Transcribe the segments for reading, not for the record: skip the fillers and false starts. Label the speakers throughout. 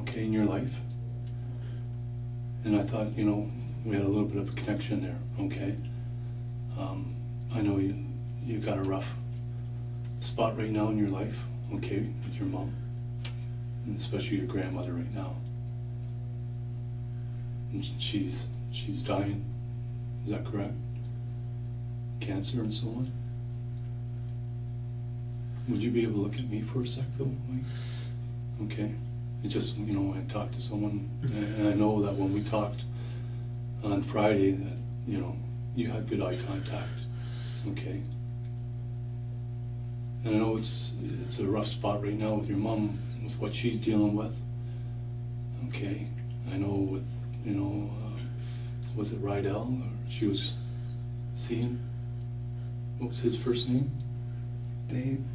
Speaker 1: okay, in your life. And I thought, you know, we had a little bit of a connection there, okay? I know you got a rough spot right now in your life, okay, with your mom, and especially your grandmother right now. And she's dying, is that correct? Cancer and so on? Would you be able to look at me for a sec though, Mike? Okay, it just, you know, I talked to someone, and I know that when we talked on Friday that, you know, you had good eye contact, okay? And I know it's a rough spot right now with your mom, with what she's dealing with, okay? I know with, you know, was it Rydell, or she was seeing, what was his first name?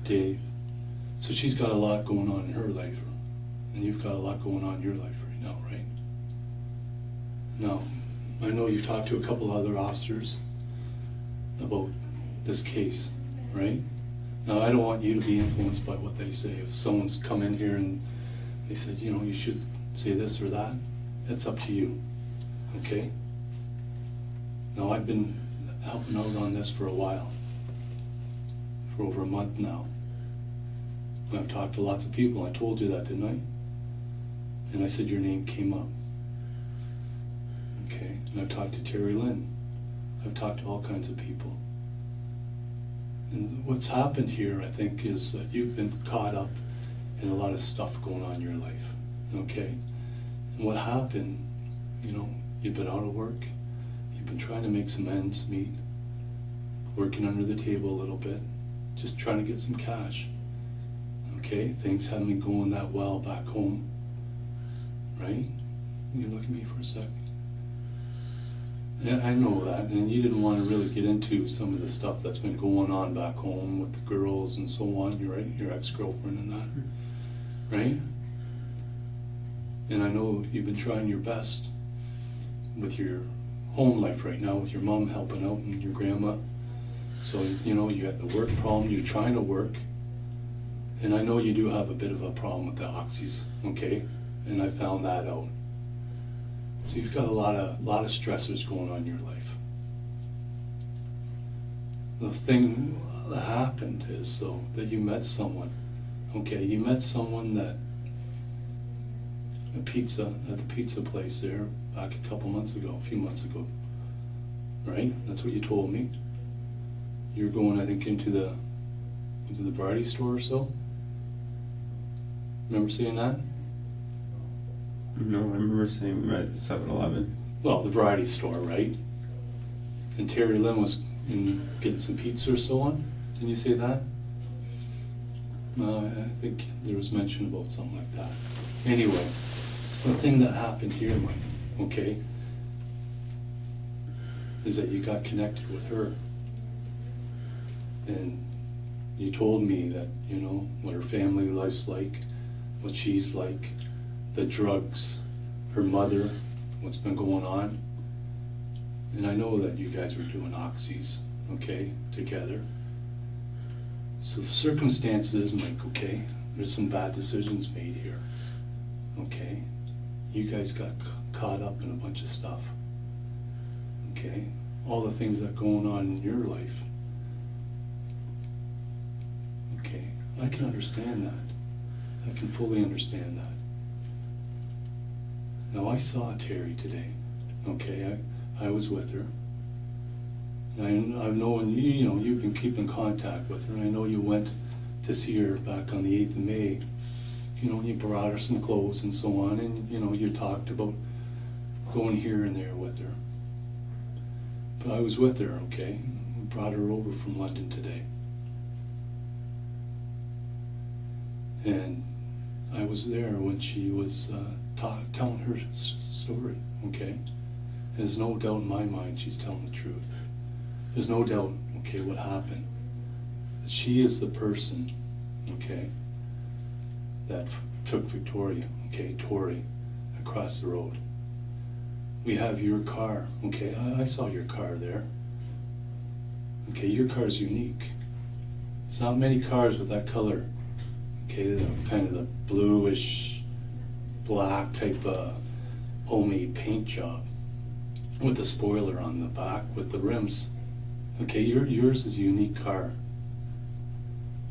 Speaker 1: Dave. So she's got a lot going on in her life, and you've got a lot going on in your life right now, right? Now, I know you've talked to a couple other officers about this case, right? Now, I don't want you to be influenced by what they say. If someone's come in here and they said, you know, you should say this or that, that's up to you, okay? Now, I've been helping out on this for a while, for over a month now. And I've talked to lots of people. I told you that, didn't I? And I said your name came up. Okay, and I've talked to Terry Lynn. I've talked to all kinds of people. And what's happened here, I think, is that you've been caught up in a lot of stuff going on in your life, okay? And what happened, you know, you've been out of work, you've been trying to make some ends meet, working under the table a little bit, just trying to get some cash, okay? Things haven't been going that well back home, right? You look at me for a second. Yeah, I know that, and you didn't want to really get into some of the stuff that's been going on back home with the girls and so on, your ex-girlfriend and that, right? And I know you've been trying your best with your home life right now, with your mom helping out and your grandma. So, you know, you got the work problem, you're trying to work, and I know you do have a bit of a problem with the oxys, okay? And I found that out. So you've got a lot of stressors going on in your life. The thing that happened is, though, that you met someone. Okay, you met someone that at the pizza place there back a few months ago, right? That's what you told me. You're going, I think, into the variety store or so. Remember saying that?
Speaker 2: No, I remember saying we met at the 7-Eleven.
Speaker 1: Well, the variety store, right? And Terry Lynn was getting some pizza or so on. Didn't you say that? I think there was mention about something like that. Anyway, the thing that happened here, Mike, okay, is that you got connected with her. And you told me that, you know, what her family life's like, what she's like, the drugs, her mother, what's been going on. And I know that you guys were doing oxys, okay, together. So the circumstances, Mike, okay, there's some bad decisions made here, okay? You guys got caught up in a bunch of stuff, okay? All the things that are going on in your life. Okay, I can understand that. I can fully understand that. Now, I saw Terry today, okay? I was with her. And I've known, you know, you've been keeping contact with her. I know you went to see her back on the 8th of May. You know, you brought her some clothes and so on, and, you know, you talked about going here and there with her. But I was with her, okay? We brought her over from London today. And I was there when she was telling her story, okay? There's no doubt in my mind she's telling the truth. There's no doubt, okay, what happened. She is the person, okay, that took Victoria, okay, Tori, across the road. We have your car, okay? I saw your car there. Okay, your car's unique. There's not many cars with that color, okay, kind of the bluish, black type of homemade paint job with a spoiler on the back with the rims. Okay, yours is a unique car.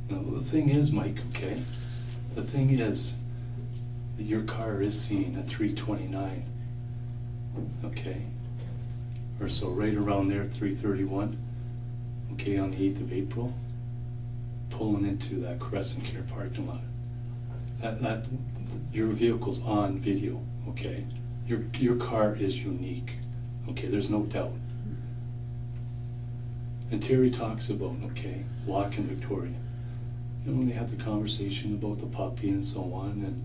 Speaker 1: Now the thing is, Mike, okay, the thing is that your car is seen at 329, okay, or so right around there, 331, okay, on the 8th of April, pulling into that Crescent Care parking lot. That your vehicle's on video, okay? Your car is unique, okay? There's no doubt. And Terry talks about, okay, walking Victoria. You know, when they have the conversation about the puppy and so on,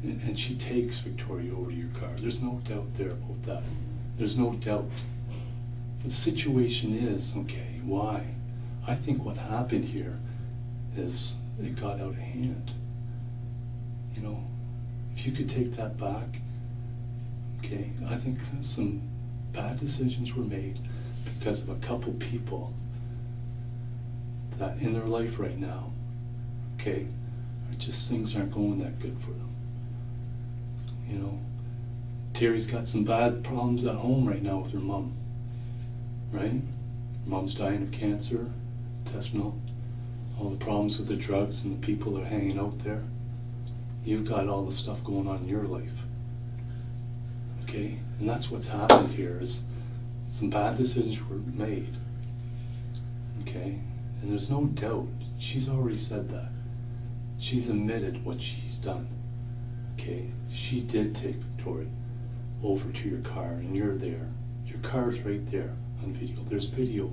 Speaker 1: and she takes Victoria over to your car. There's no doubt there about that. There's no doubt. But the situation is, okay, why? I think what happened here is it got out of hand. You know, if you could take that back, okay, I think some bad decisions were made because of a couple people that in their life right now, okay, are just things aren't going that good for them. You know, Terry's got some bad problems at home right now with her mom, right? Her mom's dying of cancer, intestinal, all the problems with the drugs and the people that are hanging out there. You've got all the stuff going on in your life, okay? And that's what's happened here is some bad decisions were made, okay? And there's no doubt, she's already said that. She's admitted what she's done, okay? She did take Victoria over to your car and you're there. Your car's right there on video. There's video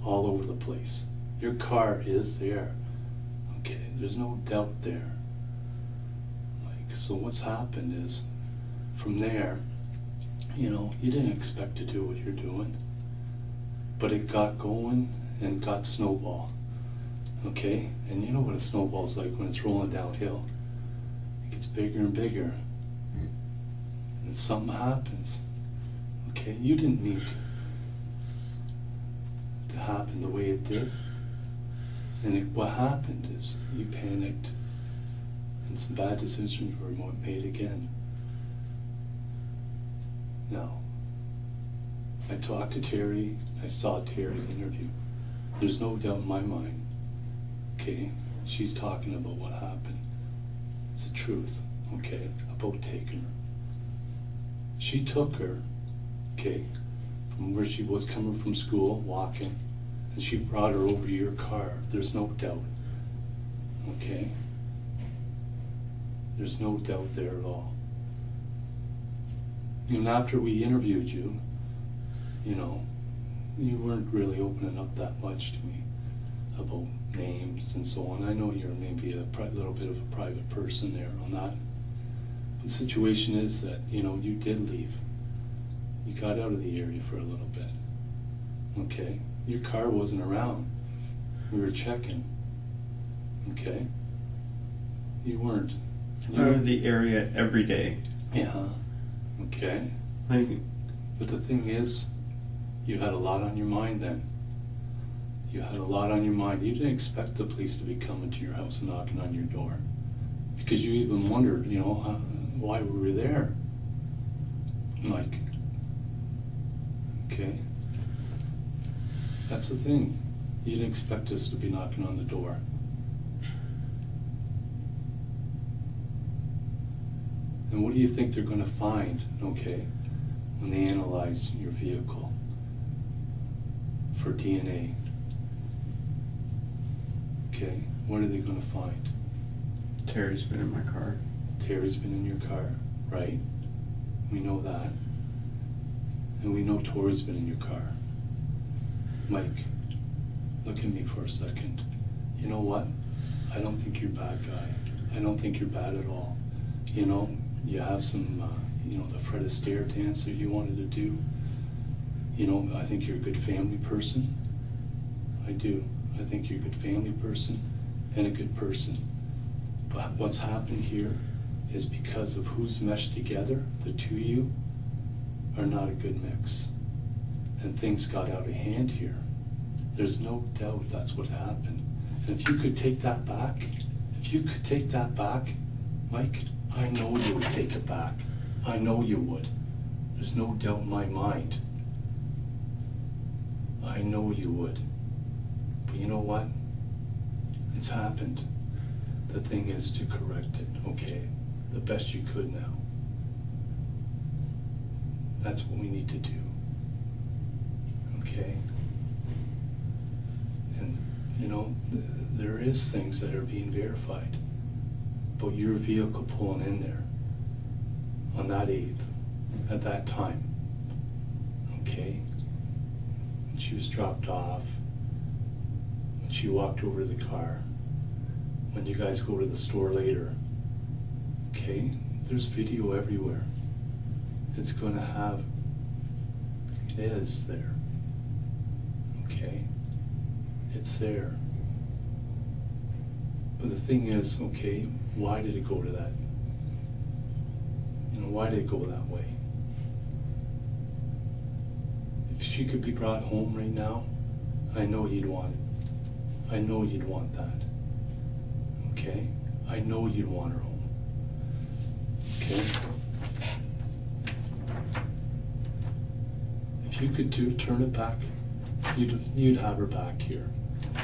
Speaker 1: all over the place. Your car is there, okay? There's no doubt there. Like, so what's happened is, from there, you know, you didn't expect to do what you're doing, but it got going and got snowball, okay? And you know what a snowball's like when it's rolling downhill. It gets bigger and bigger, and something happens, okay? You didn't need to happen the way it did, and what happened is you panicked, and some bad decisions were made again. Now, I talked to Terry, I saw Terry's interview. There's no doubt in my mind, okay, she's talking about what happened. It's the truth, okay, about taking her. She took her, okay, from where she was coming from school, walking, and she brought her over to your car. There's no doubt, okay? There's no doubt there at all. And after we interviewed you, you know, you weren't really opening up that much to me about names and so on. I know you're maybe a little bit of a private person there on that. But the situation is that, you know, you did leave. You got out of the area for a little bit. Okay? Your car wasn't around. We were checking. Okay? You weren't.
Speaker 2: Out of the area every day.
Speaker 1: Yeah. Okay?
Speaker 2: Like,
Speaker 1: but the thing is, you had a lot on your mind then. You had a lot on your mind. You didn't expect the police to be coming to your house and knocking on your door. Because you even wondered, you know, why we were there. Like, okay? That's the thing. You didn't expect us to be knocking on the door. And what do you think they're going to find, okay, when they analyze your vehicle for DNA? Okay, what are they going to find?
Speaker 2: Terry's been in my car.
Speaker 1: Terry's been in your car, right? We know that. And we know Tori's been in your car. Mike, look at me for a second. You know what? I don't think you're a bad guy. I don't think you're bad at all. You know, you have some, you know, the Fred Astaire dance that you wanted to do. You know, I think you're a good family person. I do. I think you're a good family person and a good person. But what's happened here is because of who's meshed together, the two of you are not a good mix. And things got out of hand here. There's no doubt that's what happened. And if you could take that back, Mike, I know you would take it back. I know you would. There's no doubt in my mind. I know you would. But you know what? It's happened. The thing is to correct it, okay? The best you could now. That's what we need to do. Okay? And, you know, there is things that are being verified. But your vehicle pulling in there on that 8th, at that time, okay? When she was dropped off, when she walked over to the car, when you guys go to the store later, okay? There's video everywhere. It's going to have, it is there, okay? It's there. But the thing is, okay, why did it go to that? You know, why did it go that way? If she could be brought home right now, I know you'd want it. I know you'd want that. Okay? I know you'd want her home. Okay? If you could turn it back, you'd have her back here.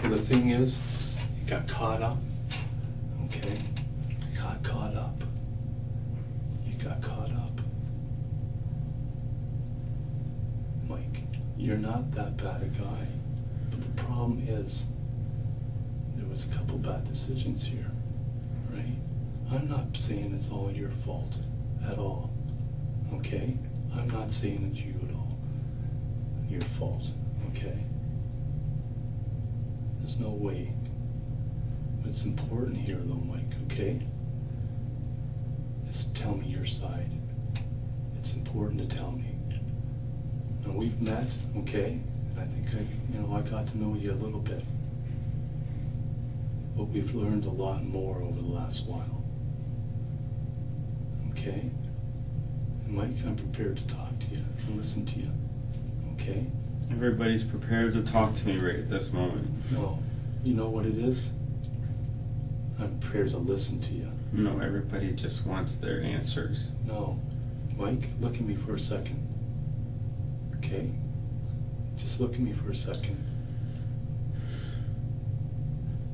Speaker 1: But the thing is, you got caught up. Okay? You got caught up. You got caught up. Mike, you're not that bad a guy. But the problem is, there was a couple bad decisions here, right? I'm not saying it's all your fault at all, okay? I'm not saying it's you at all, your fault, okay? There's no way. What's important here though, Mike, okay? Is tell me your side. It's important to tell me. Now we've met, okay? And I think I got to know you a little bit. But we've learned a lot more over the last while. Okay? And Mike, I'm prepared to talk to you and listen to you. Okay?
Speaker 2: Everybody's prepared to talk to me right at this moment.
Speaker 1: No. You know what it is? I'm prepared to listen to you.
Speaker 2: No, everybody just wants their answers.
Speaker 1: No. Mike, look at me for a second. Okay? Just look at me for a second.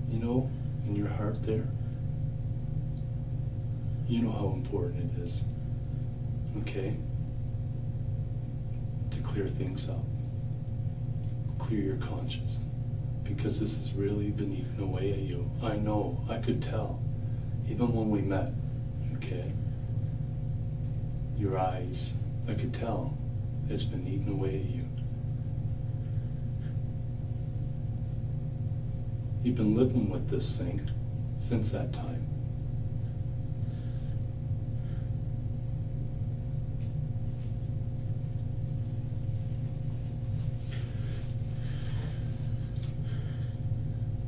Speaker 1: You know, in your heart there, you know how important it is, okay, to clear things up, clear your conscience, because this has really been eating away at you. I know, I could tell, even when we met, okay, your eyes, I could tell it's been eating away at you. You've been living with this thing since that time.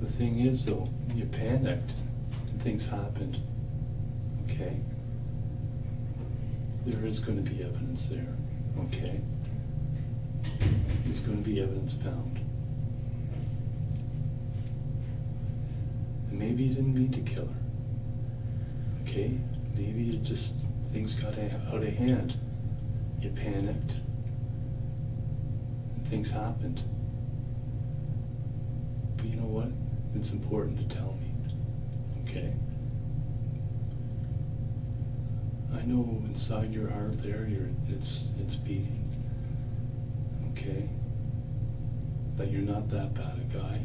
Speaker 1: The thing is though, you panicked and things happened, okay? There is going to be evidence there, okay? There's going to be evidence found. Maybe you didn't mean to kill her, okay? Maybe it just, things got out of hand. You panicked, and things happened. But you know what? It's important to tell me, okay? I know inside your heart there, it's beating, okay? That you're not that bad a guy.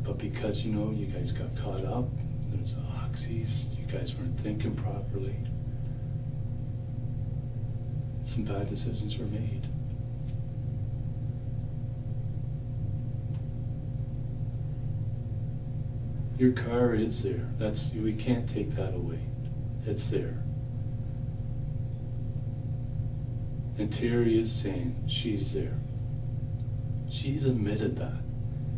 Speaker 1: But because, you know, you guys got caught up, there's the oxys, you guys weren't thinking properly, some bad decisions were made. Your car is there. We can't take that away. It's there. And Terry is saying she's there. She's admitted that.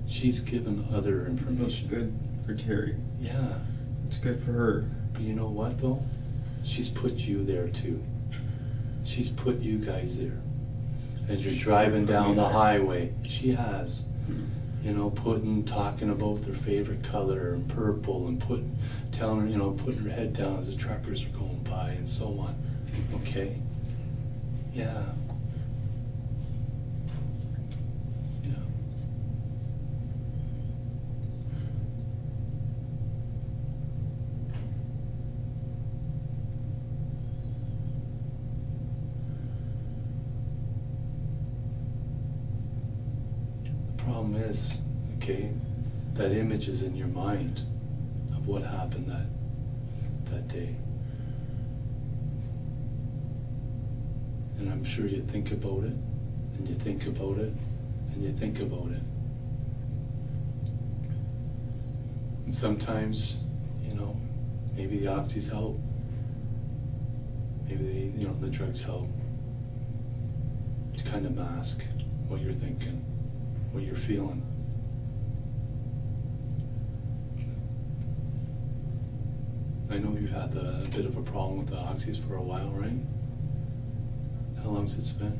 Speaker 1: She's given other information.
Speaker 2: That's good for Terry.
Speaker 1: Yeah.
Speaker 2: It's good for her.
Speaker 1: But you know what though? She's put you there too. She's put you guys there. As you're driving down the highway. She has. talking about their favorite color and purple, and telling her, putting her head down as the truckers are going by and so on. Okay? Yeah. Yeah. The problem is, okay, that image is in your mind of what happened that day. And I'm sure you think about it, and you think about it, and you think about it. And sometimes, maybe the oxys help. Maybe the drugs help to kind of mask what you're thinking, what you're feeling. I know you've had a bit of a problem with the oxys for a while, right? How long's it been?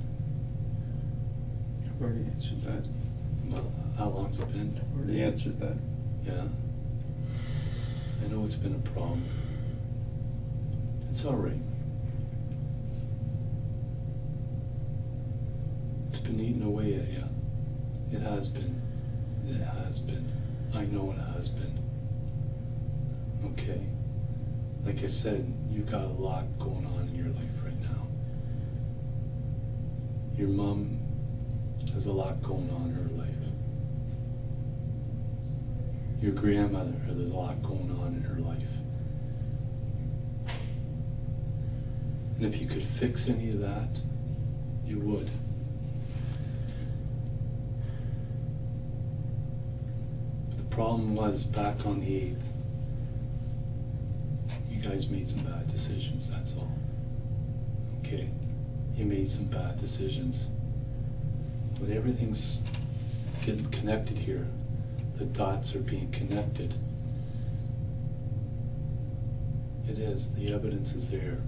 Speaker 2: I've already answered that.
Speaker 1: Well, how long's it been?
Speaker 2: I've already answered that.
Speaker 1: Yeah. I know it's been a problem. It's all right. It's been eating away at you. It has been. It has been. I know it has been. Okay. Like I said, you've got a lot going on in your life right now. Your mom has a lot going on in her life. Your grandmother, there's a lot going on in her life. And if you could fix any of that, you would. But the problem was, back on the 8th, you guys made some bad decisions, that's all. Okay? You made some bad decisions. But everything's getting connected here. The dots are being connected. It is. The evidence is there.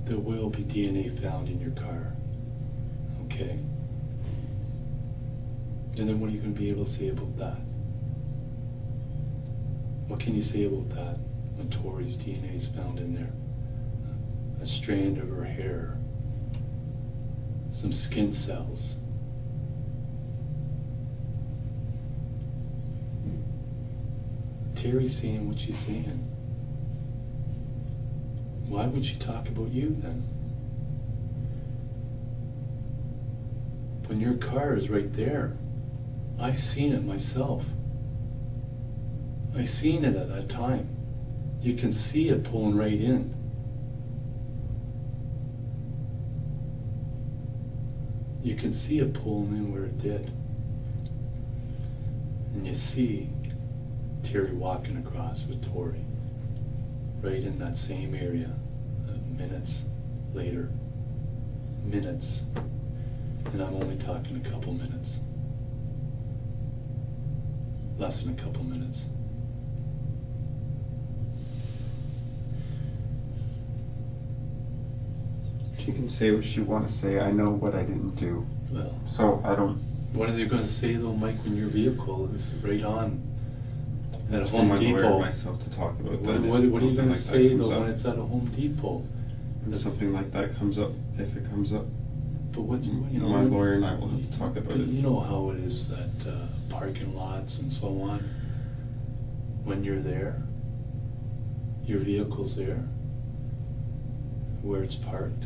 Speaker 1: There will be DNA found in your car. Okay? And then what are you going to be able to say about that? What can you say about that when Tori's DNA is found in there? A strand of her hair, some skin cells. Terry's saying what she's saying. Why would she talk about you then? When your car is right there, I've seen it myself. I seen it at that time. You can see it pulling right in. You can see it pulling in where it did. And you see Terry walking across with Tori, right in that same area, minutes later. Minutes. And I'm only talking a couple minutes. Less than a couple minutes.
Speaker 2: She can say what she wants to say. I know what I didn't do.
Speaker 1: Well,
Speaker 2: so I don't.
Speaker 1: What are they going to say though, Mike, when your vehicle is right on at
Speaker 2: That's
Speaker 1: a
Speaker 2: for
Speaker 1: Home
Speaker 2: my lawyer
Speaker 1: Depot?
Speaker 2: and myself to talk about that.
Speaker 1: What are you going to
Speaker 2: like
Speaker 1: say though when it's at a Home Depot?
Speaker 2: And something like that comes up, if it comes up,
Speaker 1: But what
Speaker 2: my lawyer and I will have to talk about
Speaker 1: but
Speaker 2: it.
Speaker 1: You know how it is at parking lots and so on. When you're there, your vehicle's there, where it's parked.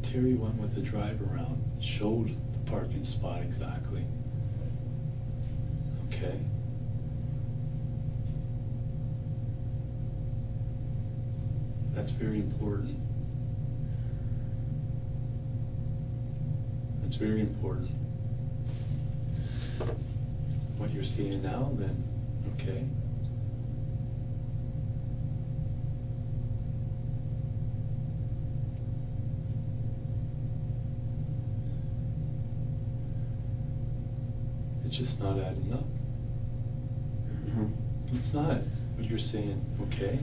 Speaker 1: Terry went with the drive around, showed the parking spot exactly. Okay? That's very important. That's very important. What you're seeing now, then, okay? It's just not adding up.
Speaker 2: Mm-hmm.
Speaker 1: It's not what you're saying, okay?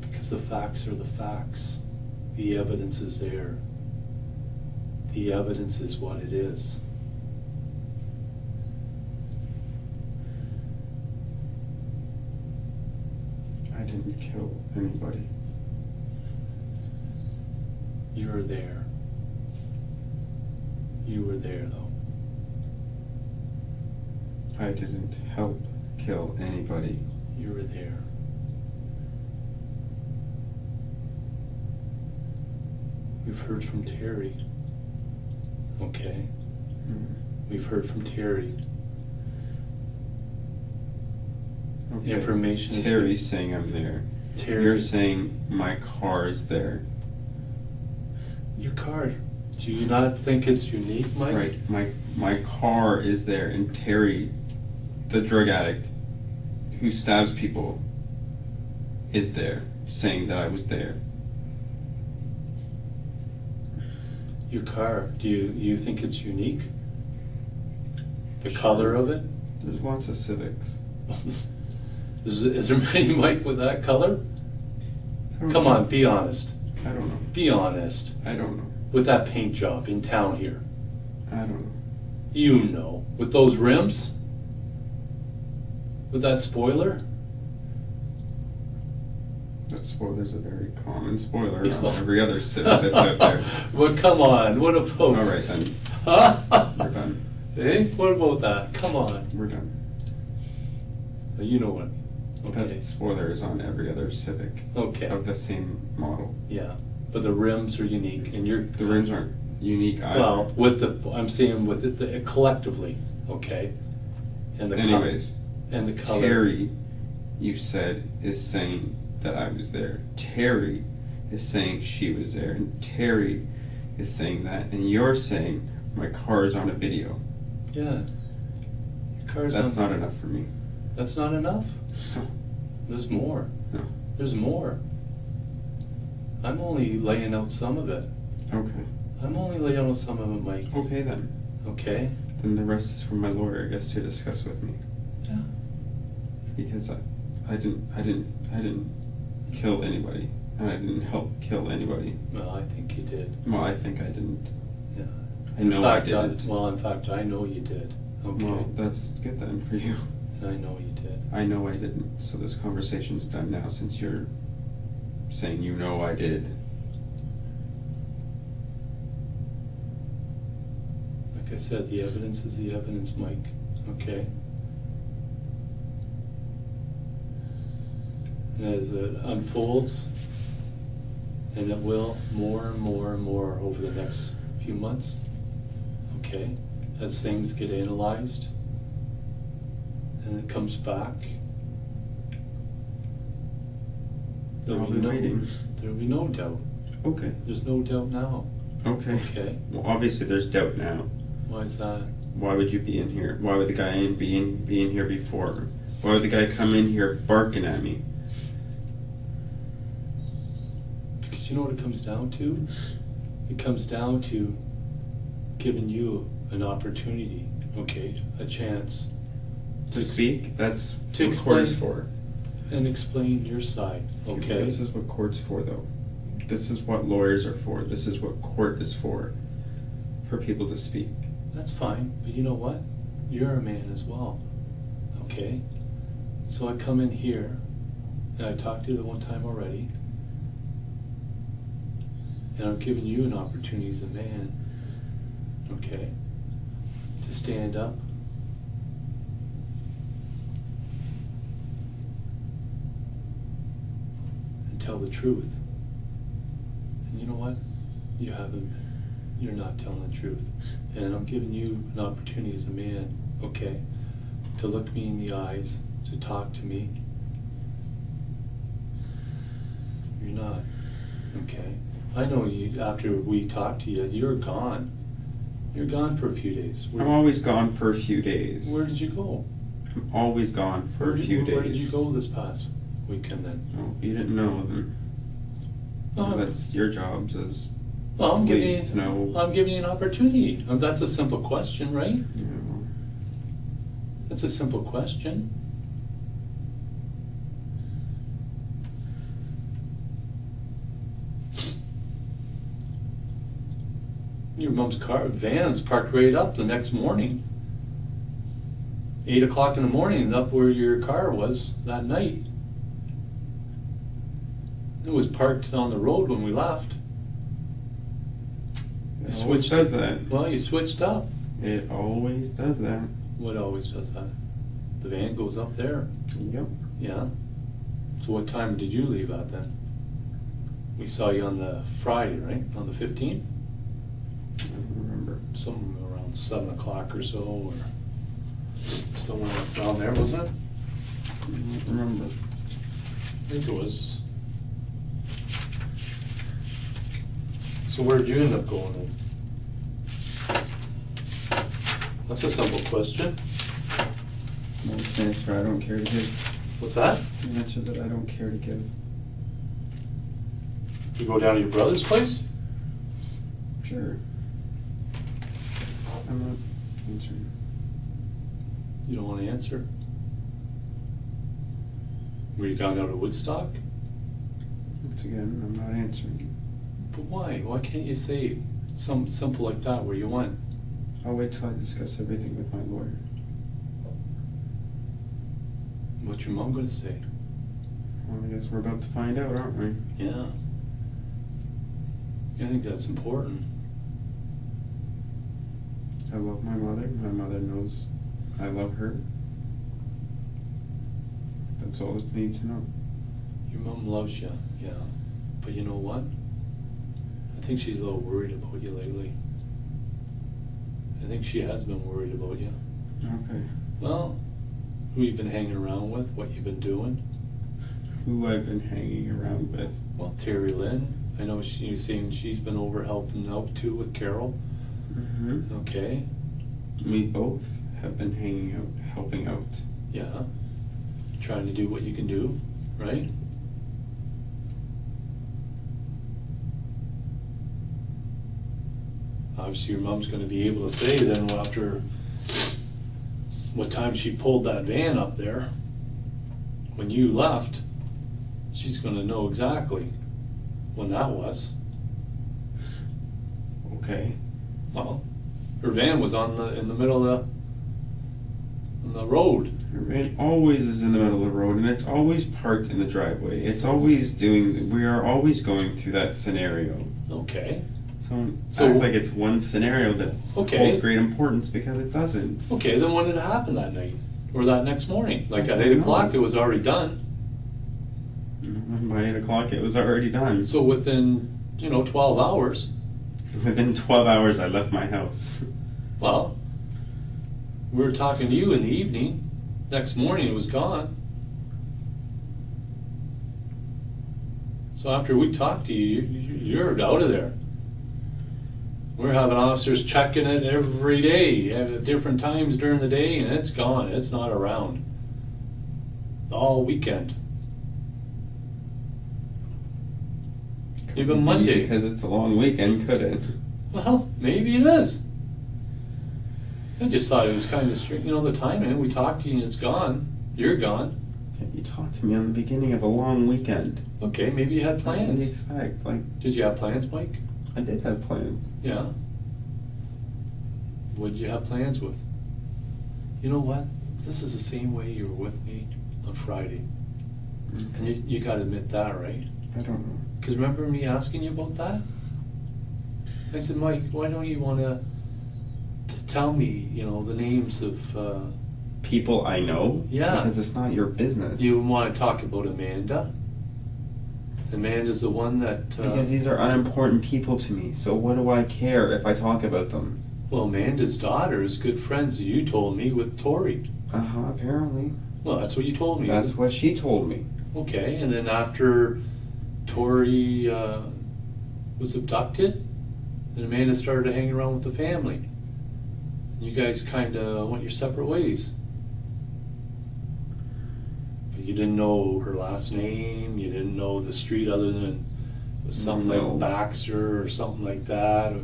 Speaker 1: Because the facts are the facts. The evidence is there. The the evidence is what it is.
Speaker 2: I didn't kill anybody.
Speaker 1: You were there. You were there, though.
Speaker 2: I didn't help kill anybody.
Speaker 1: You were there. We've heard from Terry. Okay. We've heard from Terry.
Speaker 2: Okay.
Speaker 1: Information is-
Speaker 2: Terry's saying I'm there.
Speaker 1: Terry,
Speaker 2: You're saying my car is there.
Speaker 1: your car. Do you not think it's unique, Mike?
Speaker 2: Right. My car is there, and Terry, the drug addict who stabs people, is there, saying that I was there.
Speaker 1: Your car. Do you think it's unique? The color of it?
Speaker 2: There's lots of Civics.
Speaker 1: Is there many, Mike, with that color?
Speaker 2: I don't
Speaker 1: Come
Speaker 2: know.
Speaker 1: on, be honest.
Speaker 2: I don't know.
Speaker 1: Be honest.
Speaker 2: I don't know.
Speaker 1: With that paint job in town here.
Speaker 2: I don't know.
Speaker 1: You know. With those rims? With that spoiler?
Speaker 2: That spoiler's a very common spoiler on every other Civic that's out there.
Speaker 1: Well, come on. What about...
Speaker 2: All right, then. We're done.
Speaker 1: Hey, what about that? Come on.
Speaker 2: We're done.
Speaker 1: You know what? Okay.
Speaker 2: That spoiler is on every other Civic
Speaker 1: Okay.
Speaker 2: of the same model.
Speaker 1: Yeah. But the rims are unique, and you're...
Speaker 2: The rims aren't unique either.
Speaker 1: Well, with the... I'm saying with it collectively, okay? And the color.
Speaker 2: Anyways,
Speaker 1: And the color.
Speaker 2: Terry, you said, is saying that I was there. Terry is saying she was there. And Terry is saying that. And you're saying my car is on a video.
Speaker 1: Yeah. Your car's
Speaker 2: That's
Speaker 1: on...
Speaker 2: not enough for me.
Speaker 1: That's not enough?
Speaker 2: No.
Speaker 1: There's more.
Speaker 2: No.
Speaker 1: There's more. I'm only laying out some of it.
Speaker 2: Okay.
Speaker 1: I'm only laying out some of it, Mike.
Speaker 2: Okay then.
Speaker 1: Okay?
Speaker 2: Then the rest is for my lawyer, I guess, to discuss with me.
Speaker 1: Yeah.
Speaker 2: Because I didn't kill anybody. And I didn't help kill anybody.
Speaker 1: Well, I think you did.
Speaker 2: Well, I think I didn't.
Speaker 1: Yeah.
Speaker 2: I know I
Speaker 1: In fact,
Speaker 2: didn't.
Speaker 1: well, in fact, I know you did. Okay.
Speaker 2: Well, that's good then for you.
Speaker 1: And I know you did.
Speaker 2: I know I didn't, so this conversation's done now since you're saying you know I did.
Speaker 1: Like I said, the evidence is the evidence, Mike. Okay? And as it unfolds, and it will more and more and more over the next few months, okay? As things get analyzed, and it comes back,
Speaker 2: I'll be waiting.
Speaker 1: There'll be no doubt.
Speaker 2: Okay.
Speaker 1: There's no doubt now.
Speaker 2: Okay.
Speaker 1: Okay.
Speaker 2: Well, obviously there's doubt now.
Speaker 1: Why is that?
Speaker 2: Why would you be in here? Why would the guy be in here before? Why would the guy come in here barking at me?
Speaker 1: Because you know what it comes down to? It comes down to giving you an opportunity, okay, a chance
Speaker 2: To speak? That's
Speaker 1: to
Speaker 2: what court is
Speaker 1: explain.
Speaker 2: for.
Speaker 1: and explain your side, okay?
Speaker 2: This is what court's for, though. This is what lawyers are for. This is what court is for people to speak.
Speaker 1: That's fine, but you know what? You're a man as well, okay? So I come in here, and I talked to you the one time already, and I'm giving you an opportunity as a man, okay, to stand up. And tell the truth. And you know what? You haven't, you're not telling the truth. And I'm giving you an opportunity as a man, okay, to look me in the eyes, to talk to me. You're not, okay? I know you, after we talked to you, you're gone. You're gone for a few days.
Speaker 2: I'm always gone for a few days.
Speaker 1: Where did you go?
Speaker 2: I'm always gone for a few days.
Speaker 1: Where did you go this past weekend then?
Speaker 2: Oh, you didn't know then.
Speaker 1: No,
Speaker 2: That's your jobs as
Speaker 1: well, I'm giving
Speaker 2: police to know.
Speaker 1: you, I'm giving you an opportunity. That's a simple question, right?
Speaker 2: You know.
Speaker 1: That's a simple question. Your mom's van's parked right up the next morning. 8 o'clock in the morning, up where your car was that night. It was parked on the road when we left.
Speaker 2: It always does that.
Speaker 1: Well, you switched up.
Speaker 2: It always does that.
Speaker 1: What always does that? The van goes up there.
Speaker 2: Yep.
Speaker 1: Yeah. So what time did you leave at then? We saw you on the Friday, right? On the 15th?
Speaker 2: I don't remember.
Speaker 1: Somewhere around 7 o'clock or so, or somewhere around there, wasn't it?
Speaker 2: I don't remember.
Speaker 1: I think it was. So where'd you end up going then? That's a simple question.
Speaker 2: Most answer I don't care to give.
Speaker 1: What's that?
Speaker 2: An answer that I don't care to give.
Speaker 1: You go down to your brother's place?
Speaker 2: Sure. I'm not answering.
Speaker 1: You don't want to answer? Were you down to Woodstock?
Speaker 2: Once again, I'm not answering.
Speaker 1: But why? Why can't you say something simple like that where you went?
Speaker 2: I'll wait till I discuss everything with my lawyer.
Speaker 1: What's your mom going to say?
Speaker 2: Well, I guess we're about to find out, aren't we?
Speaker 1: Yeah. I think that's important.
Speaker 2: I love my mother. My mother knows I love her. That's all it needs to know.
Speaker 1: Your mom loves you, yeah. But you know what? I think she's a little worried about you lately. I think she has been worried about you.
Speaker 2: Okay.
Speaker 1: Well, who you've been hanging around with, what you've been doing.
Speaker 2: Who I've been hanging around with.
Speaker 1: Well, Terry Lynn. I know you're saying she's been over helping out too with Carol.
Speaker 2: Mm-hmm.
Speaker 1: Okay.
Speaker 2: We both have been hanging out, helping out.
Speaker 1: Yeah. Trying to do what you can do, right? Obviously your mom's going to be able to say then after what time she pulled that van up there, when you left, she's going to know exactly when that was.
Speaker 2: Okay.
Speaker 1: Well, her van was in the middle of the road.
Speaker 2: It always is in the middle of the road, and it's always parked in the driveway. It's always we are always going through that scenario.
Speaker 1: Okay.
Speaker 2: So act like it's one scenario that holds great importance, because it doesn't.
Speaker 1: Okay, then when did it happen that night? Or that next morning? Like at 8 o'clock it was already done.
Speaker 2: By 8 o'clock it was already done.
Speaker 1: So within, 12 hours.
Speaker 2: Within 12 hours I left my house.
Speaker 1: Well, we were talking to you in the evening. Next morning it was gone. So after we talked to you, you're out of there. We're having officers checking it every day at different times during the day, and it's gone. It's not around. All weekend. Even Monday.
Speaker 2: Because it's a long weekend, could it?
Speaker 1: Well, maybe it is. I just thought it was kind of strange. The timing. We talked to you and it's gone. You're gone.
Speaker 2: You talked to me on the beginning of a long weekend.
Speaker 1: Okay, maybe you had plans.
Speaker 2: What do you expect?
Speaker 1: Did you have plans, Mike?
Speaker 2: I did have plans.
Speaker 1: Yeah. What did you have plans with? You know what? This is the same way you were with me on Friday.
Speaker 2: Okay.
Speaker 1: And you got to admit that, right?
Speaker 2: I don't know.
Speaker 1: Because remember me asking you about that? I said, Mike, why don't you want to tell me, the names of...
Speaker 2: people I know?
Speaker 1: Yeah.
Speaker 2: Because it's not your business.
Speaker 1: You want to talk about Amanda? Amanda's the one that...
Speaker 2: Because these are unimportant people to me, so what do I care if I talk about them?
Speaker 1: Well, Amanda's daughter is good friends, you told me, with Tori.
Speaker 2: Uh-huh, apparently.
Speaker 1: Well, that's what you told me.
Speaker 2: That's what she told me.
Speaker 1: Okay, and then after Tori was abducted, then Amanda started to hang around with the family. You guys kind of went your separate ways. But you didn't know her last name, you didn't know the street other than it was something like Baxter or something like that. Or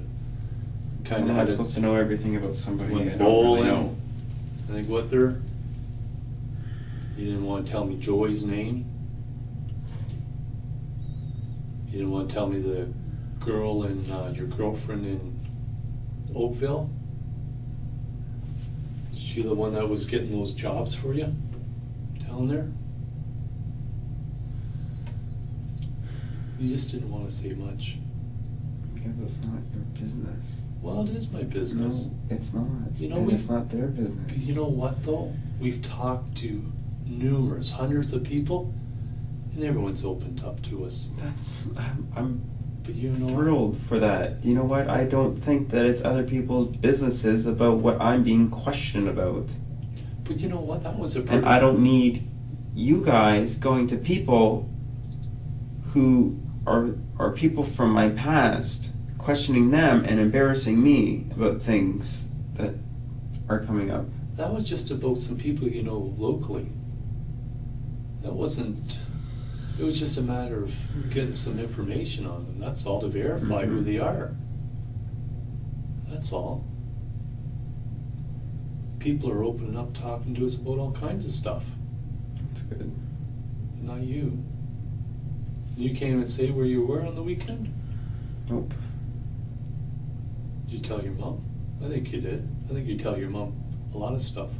Speaker 1: kind of
Speaker 2: I'm supposed to know everything about somebody I don't
Speaker 1: bowling,
Speaker 2: really know.
Speaker 1: I think with her. You didn't want to tell me Joy's name. You didn't want to tell me the girl and your girlfriend in Oakville? Is she the one that was getting those jobs for you down there? You just didn't want to say much.
Speaker 2: Because it's not your business.
Speaker 1: Well, it is my business.
Speaker 2: No, it's not.
Speaker 1: You know,
Speaker 2: and it's not their business.
Speaker 1: But you know what, though? We've talked to numerous, hundreds of people, and everyone's opened up to us.
Speaker 2: I'm
Speaker 1: But you know,
Speaker 2: thrilled for that. You know what? I don't think that it's other people's businesses about what I'm being questioned about.
Speaker 1: But you know what? That was a
Speaker 2: And
Speaker 1: pretty...
Speaker 2: I don't need you guys going to people who are people from my past, questioning them and embarrassing me about things that are coming up.
Speaker 1: That was just about some people you know locally. That wasn't... It was just a matter of getting some information on them. That's all, to verify who they are. That's all. People are opening up, talking to us about all kinds of stuff.
Speaker 2: That's good.
Speaker 1: Not you. You can't even say where you were on the weekend?
Speaker 2: Nope.
Speaker 1: Did you tell your mom? I think you did. I think you tell your mom a lot of stuff.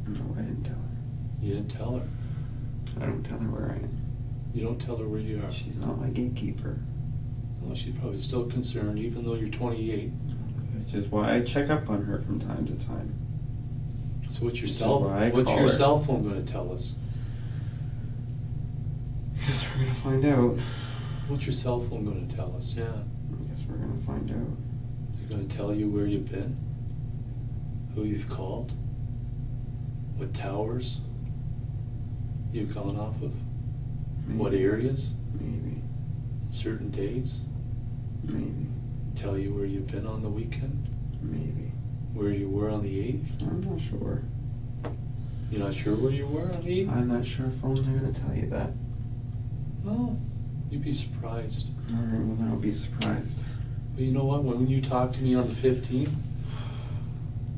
Speaker 2: No, I didn't tell her.
Speaker 1: You didn't tell her.
Speaker 2: I don't tell her where I am.
Speaker 1: You don't tell her where you are.
Speaker 2: She's not my gatekeeper.
Speaker 1: Well, she's probably still concerned, even though you're 28.
Speaker 2: Which is why I check up on her from time to time.
Speaker 1: So what's your
Speaker 2: Which is
Speaker 1: cell?
Speaker 2: why I
Speaker 1: What's
Speaker 2: call
Speaker 1: your
Speaker 2: her.
Speaker 1: cell phone going to tell us?
Speaker 2: Guess we're gonna find out.
Speaker 1: What's your cell phone going to tell us? Yeah.
Speaker 2: I guess we're gonna find out.
Speaker 1: Is it going to tell you where you've been? Who you've called? What towers you've gone off of?
Speaker 2: Maybe.
Speaker 1: What areas?
Speaker 2: Maybe.
Speaker 1: Certain days?
Speaker 2: Maybe.
Speaker 1: Tell you where you've been on the weekend?
Speaker 2: Maybe.
Speaker 1: Where you were on the 8th?
Speaker 2: I'm not sure.
Speaker 1: You're not sure where you were on the 8th?
Speaker 2: I'm not sure if phones are gonna tell you that.
Speaker 1: Oh, you'd be surprised.
Speaker 2: Alright, well then I'll be surprised.
Speaker 1: But you know what? When you talked to me on the 15th,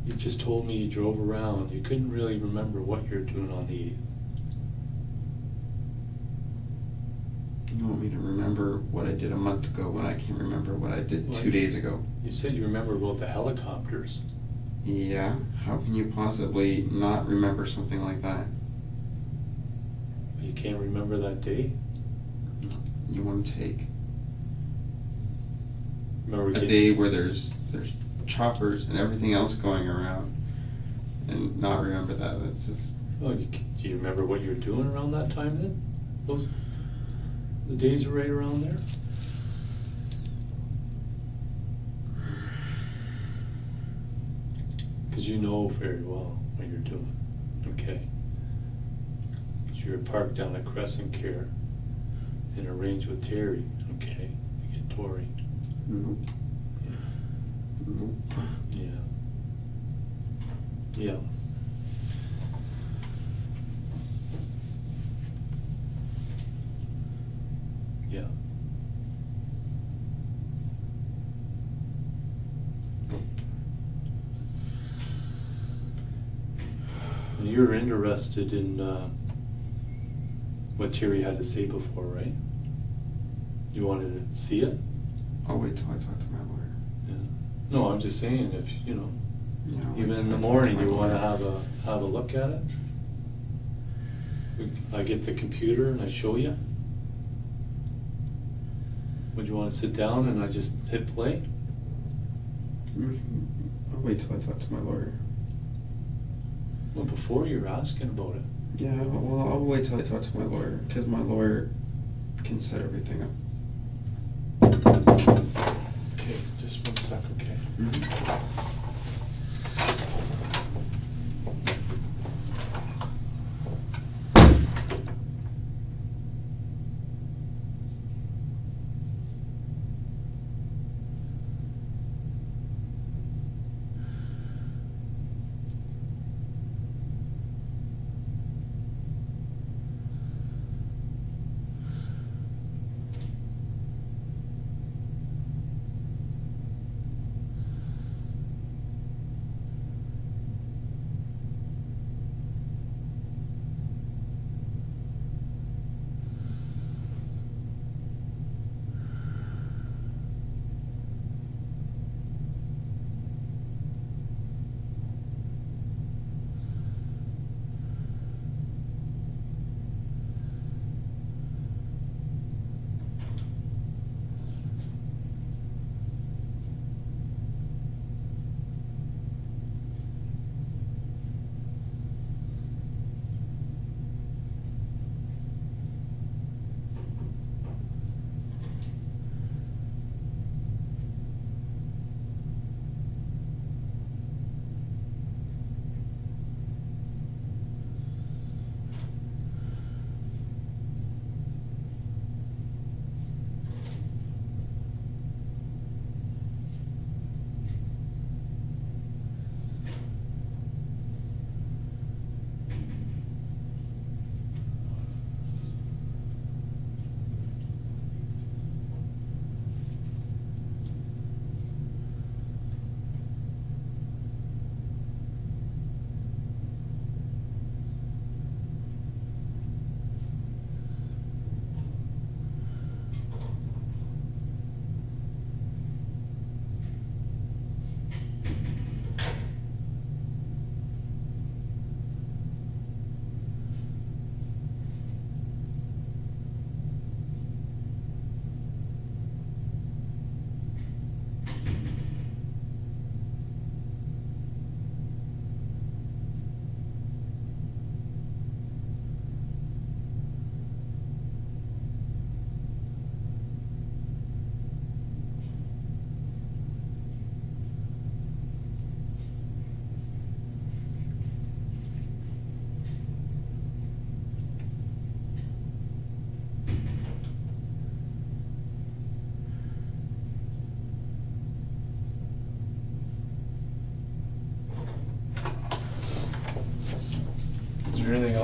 Speaker 1: you just told me you drove around. You couldn't really remember what you were doing on the 8th.
Speaker 2: You want me to remember what I did a month ago when I can't remember what I did
Speaker 1: Well,
Speaker 2: 2 days ago?
Speaker 1: You said you remember about the helicopters.
Speaker 2: Yeah, how can you possibly not remember something like that?
Speaker 1: But you can't remember that day?
Speaker 2: You want to take
Speaker 1: Remember
Speaker 2: a day where there's choppers and everything else going around and not remember that? That's just...
Speaker 1: Oh, do you remember what you were doing around that time then? The days are right around there? Because you know very well what you're doing, okay? Because you were parked down at Crescent Care and arranged with Terry, okay? You get Tori.
Speaker 2: Nope.
Speaker 1: Yeah.
Speaker 2: Nope.
Speaker 1: Yeah. Yeah. Yeah. And you're interested in what Terry had to say before, right? You wanted to see it?
Speaker 2: I'll wait till I talk to my lawyer.
Speaker 1: Yeah. No, I'm just saying, if you know,
Speaker 2: Yeah, I'll wait
Speaker 1: even
Speaker 2: till
Speaker 1: in the
Speaker 2: I talk
Speaker 1: morning,
Speaker 2: my
Speaker 1: you want to
Speaker 2: lawyer.
Speaker 1: have a look at it. I get the computer and I show you. Would you want to sit down and I just hit play?
Speaker 2: I'll wait till I talk to my lawyer.
Speaker 1: Well, before you're asking about it.
Speaker 2: Yeah, well, I'll wait till I talk to my lawyer, because my lawyer can set everything up.
Speaker 1: Okay, just 1 sec, okay?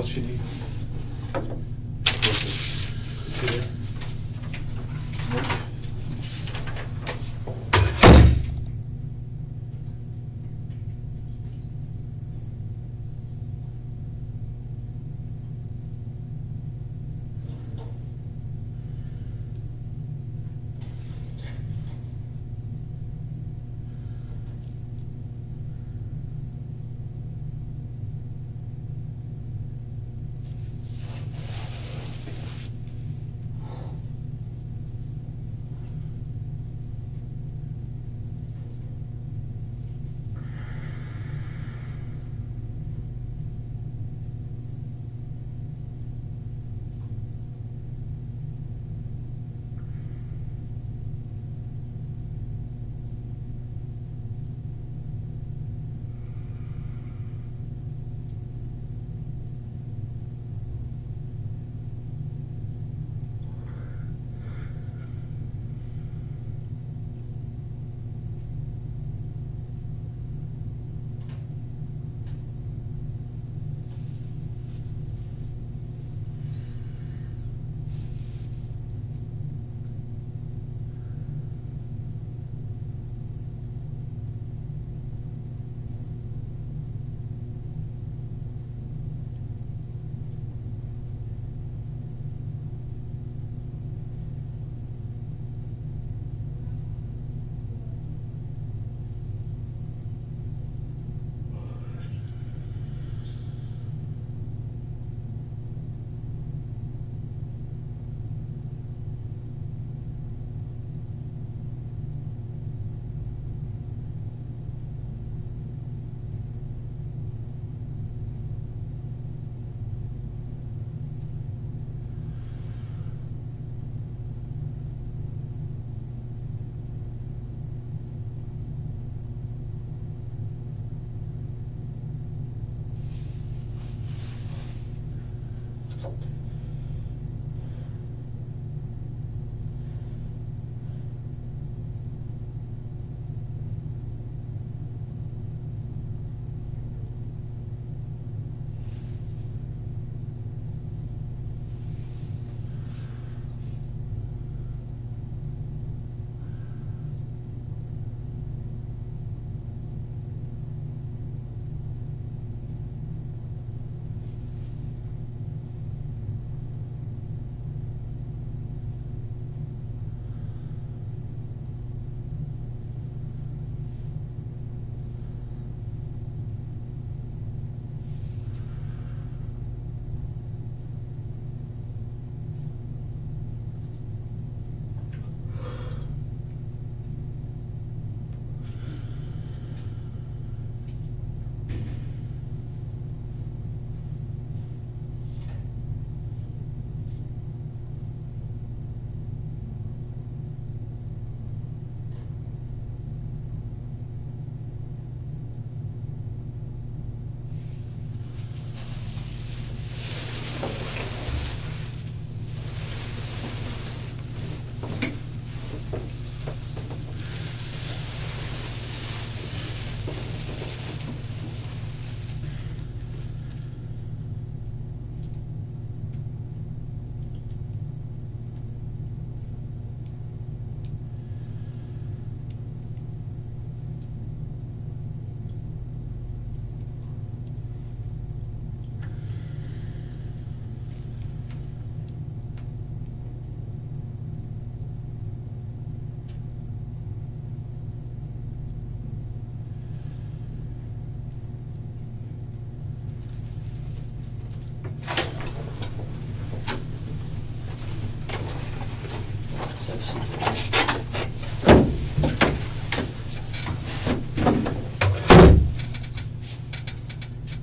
Speaker 1: else you need? See there?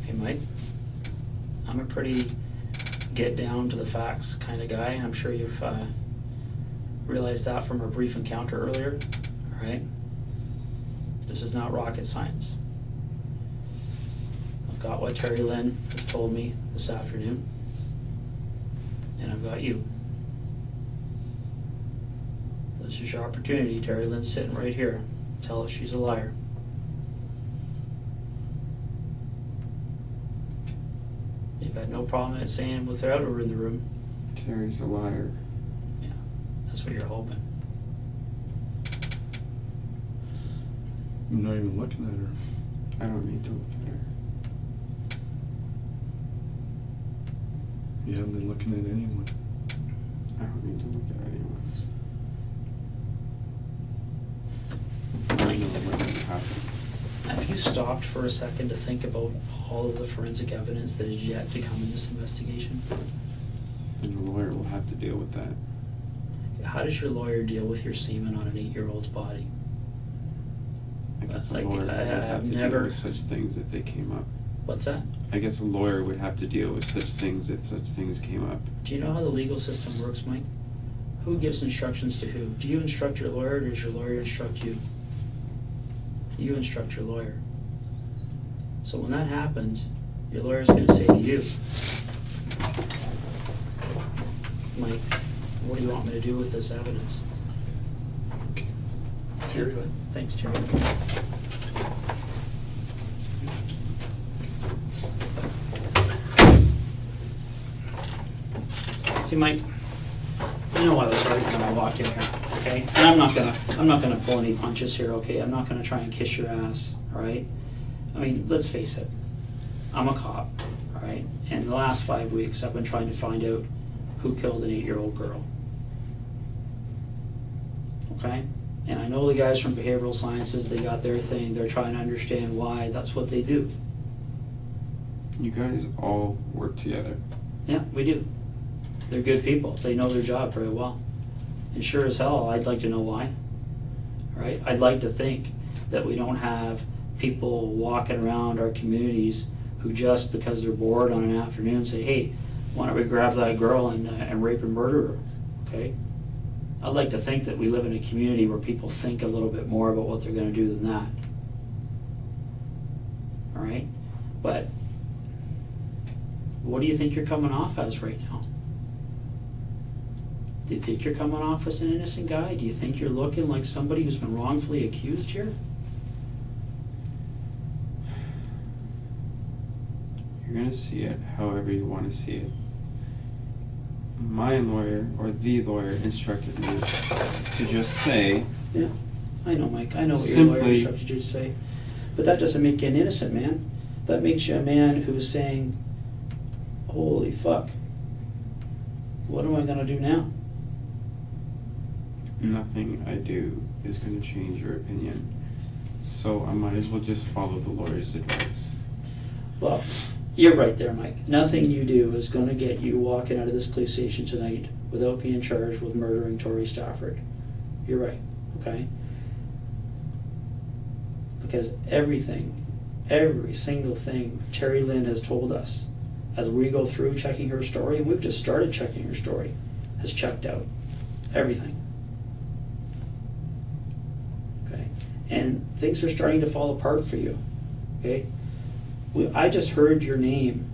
Speaker 3: Hey Mike, I'm a pretty get down to the facts kind of guy. I'm sure you've realized that from our brief encounter earlier, all right? This is not rocket science. I've got what Terry Lynn has told me this afternoon, and I've got you. This is your opportunity. Terry Lynn's sitting right here. Tell us she's a liar. If got no problem at saying without her in the room.
Speaker 2: Terry's a liar.
Speaker 3: Yeah, that's what you're hoping.
Speaker 1: I'm not even looking at her.
Speaker 2: I don't need to look at her.
Speaker 1: You haven't been looking at anyone.
Speaker 2: I don't need to look at anyone. I don't know what didn't happen.
Speaker 3: Have you stopped for a second to think about all of the forensic evidence that is yet to come in this investigation?
Speaker 2: Then the lawyer will have to deal with that.
Speaker 3: How does your lawyer deal with your semen on an 8-year-old's body?
Speaker 2: I guess
Speaker 3: Like,
Speaker 2: a lawyer would
Speaker 3: I've
Speaker 2: have to
Speaker 3: never-
Speaker 2: deal with such things if they came up.
Speaker 3: What's that?
Speaker 2: I guess a lawyer would have to deal with such things if such things came up.
Speaker 3: Do you know how the legal system works, Mike? Who gives instructions to who? Do you instruct your lawyer, or does your lawyer instruct you? You instruct your lawyer. So when that happens, your lawyer's going to say to you, Mike, what do you want me to do with this evidence?
Speaker 1: Okay. Terry.
Speaker 3: Thanks, Terry. See, Mike, you know I was right when I walked in here, okay? And I'm not gonna pull any punches here, okay? I'm not gonna try and kiss your ass, all right? I mean, let's face it, I'm a cop, all right? And the last 5 weeks, I've been trying to find out who killed an 8-year-old girl, okay? And I know the guys from behavioral sciences, they got their thing, they're trying to understand why that's what they do.
Speaker 2: You guys all work together.
Speaker 3: Yeah, we do. They're good people. They know their job very well. And sure as hell, I'd like to know why. Right? I'd like to think that we don't have people walking around our communities who just because they're bored on an afternoon say, hey, why don't we grab that girl and rape and murder her? Okay? I'd like to think that we live in a community where people think a little bit more about what they're going to do than that. All right? But what do you think you're coming off as right now? Do you think you're coming off as an innocent guy? Do you think you're looking like somebody who's been wrongfully accused here?
Speaker 2: You're going to see it however you want to see it. My lawyer, or the lawyer, instructed me to just say...
Speaker 3: Yeah, I know, Mike. I know what your lawyer instructed you to say. But that doesn't make you an innocent man. That makes you a man who's saying, holy fuck, what am I going to do now?
Speaker 2: Nothing I do is going to change your opinion. So I might as well just follow the lawyer's advice.
Speaker 3: Well, you're right there, Mike. Nothing you do is going to get you walking out of this police station tonight without being charged with murdering Tori Stafford. You're right, okay? Because every single thing Terry Lynn has told us as we go through checking her story, and we've just started checking her story, has checked out. Everything. Okay? And things are starting to fall apart for you. Okay? I just heard your name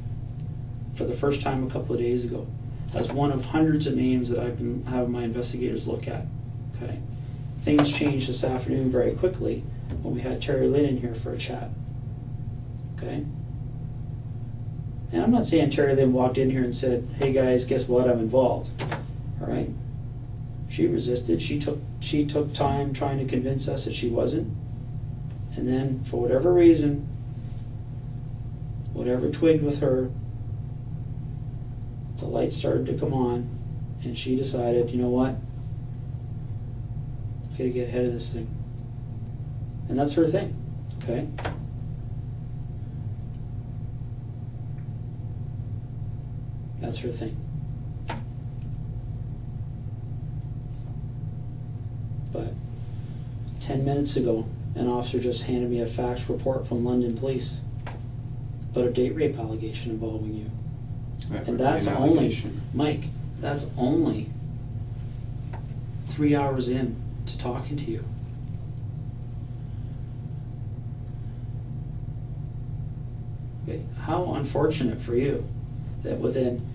Speaker 3: for the first time a couple of days ago as one of hundreds of names that I've been having my investigators look at. Okay? Things changed this afternoon very quickly when we had Terry Lynn in here for a chat. Okay? And I'm not saying Terry Lynn walked in here and said, hey guys, guess what, I'm involved. All right? She resisted. She took time trying to convince us that she wasn't. And then, for whatever reason, whatever twigged with her, the lights started to come on, and she decided, you know what? I gotta get ahead of this thing. And that's her thing, okay? That's her thing. But 10 minutes ago, an officer just handed me a fax report from London Police about a date rape allegation involving you. And that's only, Mike, that's only 3 hours in to talking to you. Okay. How unfortunate for you that within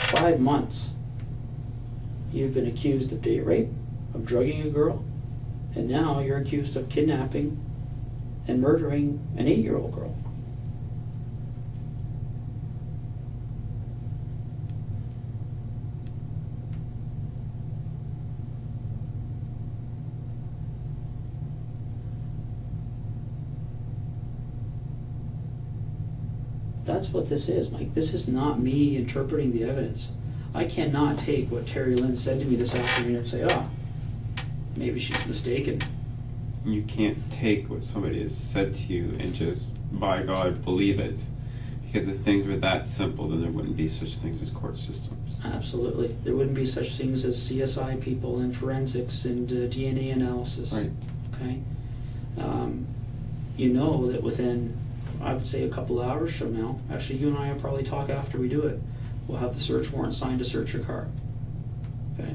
Speaker 3: 5 months you've been accused of date rape, of drugging a girl, and now you're accused of kidnapping and murdering an 8-year-old girl. That's what this is, Mike. This is not me interpreting the evidence. I cannot take what Terry Lynn said to me this afternoon and say, maybe she's mistaken.
Speaker 2: You can't take what somebody has said to you and just, by God, believe it. Because if things were that simple, then there wouldn't be such things as court systems.
Speaker 3: Absolutely. There wouldn't be such things as CSI people and forensics and DNA analysis.
Speaker 2: Right.
Speaker 3: Okay? You know that within, I would say, a couple hours from now, actually you and I will probably talk after we do it, we'll have the search warrant signed to search your car. Okay?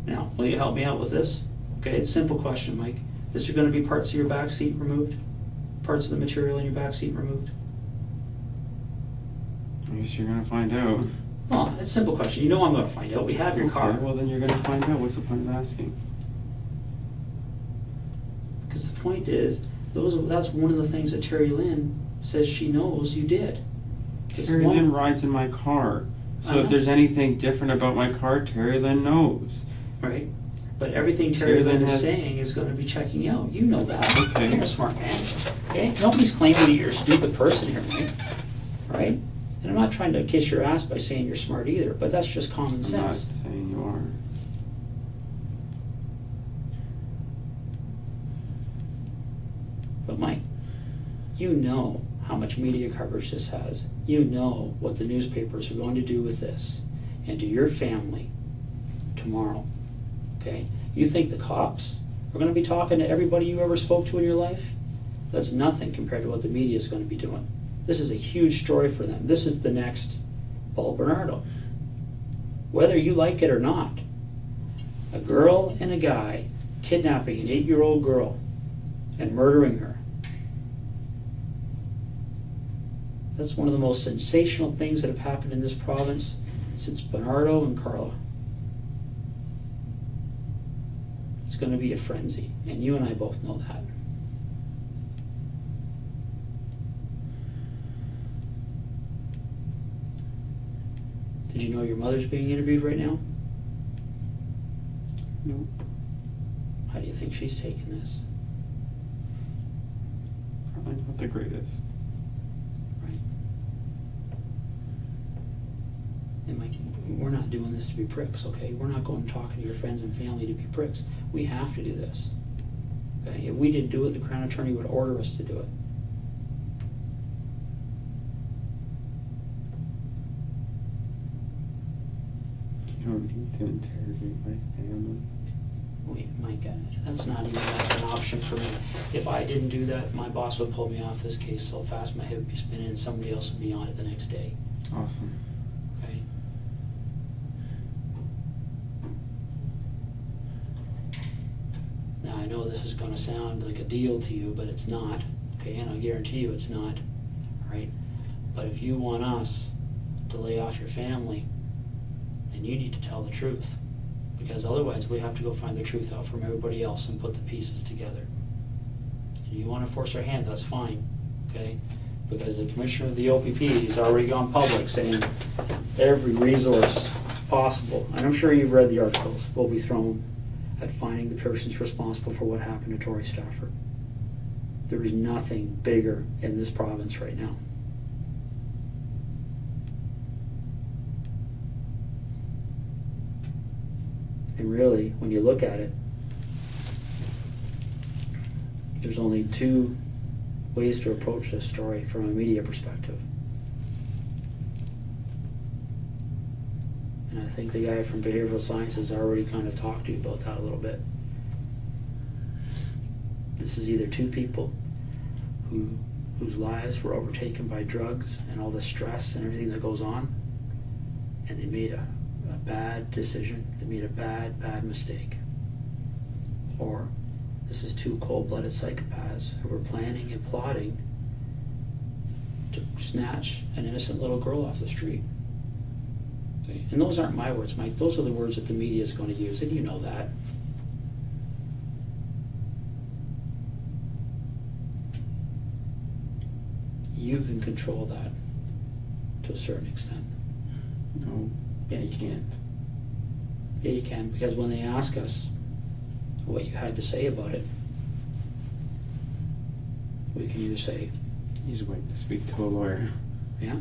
Speaker 3: Now, will you help me out with this? Okay, it's a simple question, Mike. Is there going to be parts of your back seat removed? Parts of the material in your back seat removed?
Speaker 2: I guess you're going to find out.
Speaker 3: Well, it's a simple question. You know I'm going to find out. We have your car.
Speaker 2: Well, then you're going to find out. What's the point of asking?
Speaker 3: Because the point is, that's one of the things that Terry Lynn says she knows you did.
Speaker 2: Terry Lynn rides in my car. So if there's anything different about my car, Terry Lynn knows.
Speaker 3: Right. But everything Terry Lynn is saying is going to be checking out. You know that.
Speaker 2: Okay.
Speaker 3: You're a smart man. Okay? Nobody's claiming that you're a stupid person here, Mike. Right? And I'm not trying to kiss your ass by saying you're smart either, but that's just common sense.
Speaker 2: I'm not saying you are.
Speaker 3: But Mike, you know how much media coverage this has. You know what the newspapers are going to do with this and to your family tomorrow. Okay? You think the cops are going to be talking to everybody you ever spoke to in your life? That's nothing compared to what the media is going to be doing. This is a huge story for them. This is the next Paul Bernardo. Whether you like it or not, a girl and a guy kidnapping an 8-year-old girl and murdering her. That's one of the most sensational things that have happened in this province since Bernardo and Carla. It's going to be a frenzy, and you and I both know that. Did you know your mother's being interviewed right now?
Speaker 2: Nope.
Speaker 3: How do you think she's taking this?
Speaker 2: Probably not the greatest.
Speaker 3: Right. And Mike, we're not doing this to be pricks, okay? We're not going and talking to your friends and family to be pricks. We have to do this. Okay? If we didn't do it, the Crown Attorney would order us to do it.
Speaker 2: You don't need to interrogate my family.
Speaker 3: Wait, Mike, that's not even an option for me. If I didn't do that, my boss would pull me off this case so fast my head would be spinning and somebody else would be on it the next day.
Speaker 2: Awesome.
Speaker 3: Okay? Now, I know this is going to sound like a deal to you, but it's not. Okay, and I guarantee you it's not. All right? But if you want us to lay off your family, then you need to tell the truth. Because otherwise we have to go find the truth out from everybody else and put the pieces together. If you want to force our hand, that's fine. Okay? Because the commissioner of the OPP has already gone public saying every resource possible, and I'm sure you've read the articles, will be thrown at finding the persons responsible for what happened to Tori Stafford. There is nothing bigger in this province right now. And really, when you look at it, there's only two ways to approach this story from a media perspective. And I think the guy from Behavioral Sciences already kind of talked to you about that a little bit. This is either two people whose lives were overtaken by drugs and all the stress and everything that goes on, and they made a bad decision, they made a bad mistake. Or this is two cold-blooded psychopaths who were planning and plotting to snatch an innocent little girl off the street. Okay? And those aren't my words, Mike. Those are the words that the media is going to use, and you know that. You can control that to a certain extent.
Speaker 2: No.
Speaker 3: Yeah, you can. Yeah, you can, because when they ask us what you had to say about it, we can either say,
Speaker 2: He's waiting to speak to a lawyer.
Speaker 3: Yeah.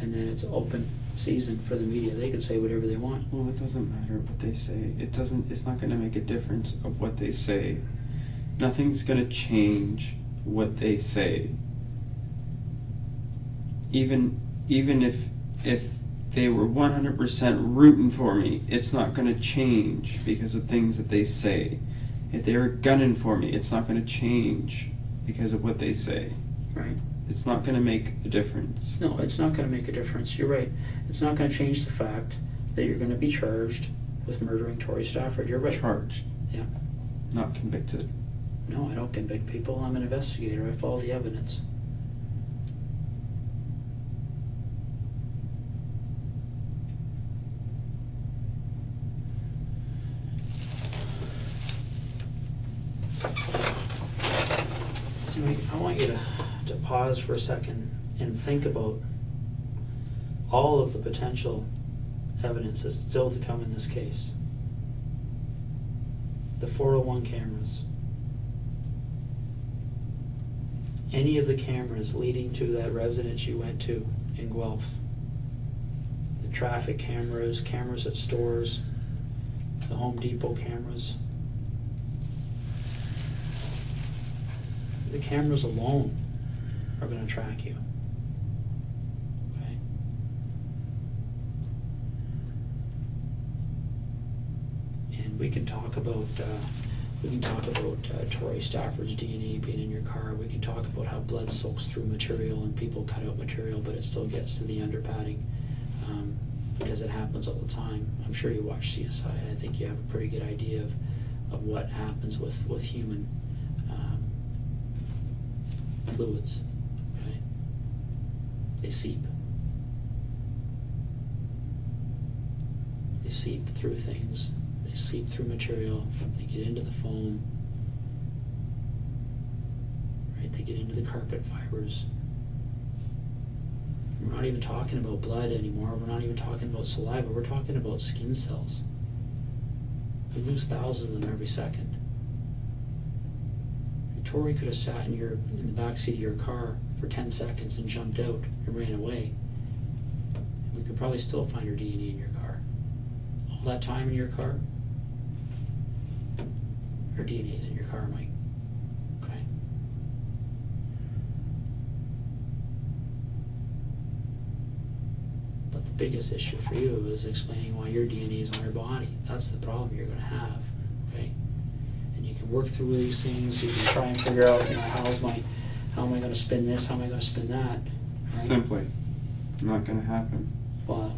Speaker 3: And then it's open season for the media. They can say whatever they want.
Speaker 2: Well, it doesn't matter what they say. It's not going to make a difference of what they say. Nothing's going to change what they say. Even if they were 100% rooting for me, it's not going to change because of things that they say. If they were gunning for me, it's not going to change because of what they say.
Speaker 3: Right.
Speaker 2: It's not going to make a difference.
Speaker 3: No, it's not going to make a difference. You're right. It's not going to change the fact that you're going to be charged with murdering Tori Stafford. You're right.
Speaker 2: Charged.
Speaker 3: Yeah.
Speaker 2: Not convicted.
Speaker 3: No, I don't convict people. I'm an investigator. I follow the evidence. So I want you to pause for a second and think about all of the potential evidence that's still to come in this case. The 401 cameras. Any of the cameras leading to that residence you went to in Guelph. The traffic cameras, cameras at stores, the Home Depot cameras. The cameras alone are going to track you. Okay? And we can talk about Tori Stafford's DNA being in your car. We can talk about how blood soaks through material and people cut out material, but it still gets to the underpadding because it happens all the time. I'm sure you watch CSI. I think you have a pretty good idea of what happens with human fluids. Okay? They seep. They seep through things. They seep through material. They get into the foam. Right? They get into the carpet fibers. We're not even talking about blood anymore. We're not even talking about saliva. We're talking about skin cells. We lose thousands of them every second. Tori could have sat in the backseat of your car for 10 seconds and jumped out and ran away. We could probably still find her DNA in your car. All that time in your car, her DNA is in your car, Mike. Okay? But the biggest issue for you is explaining why your DNA is on her body. That's the problem you're going to have. Okay? You can work through these things. You can try and figure out, how am I going to spin this? How am I going to spin that? Right?
Speaker 2: Simply, not going to happen.
Speaker 3: Well,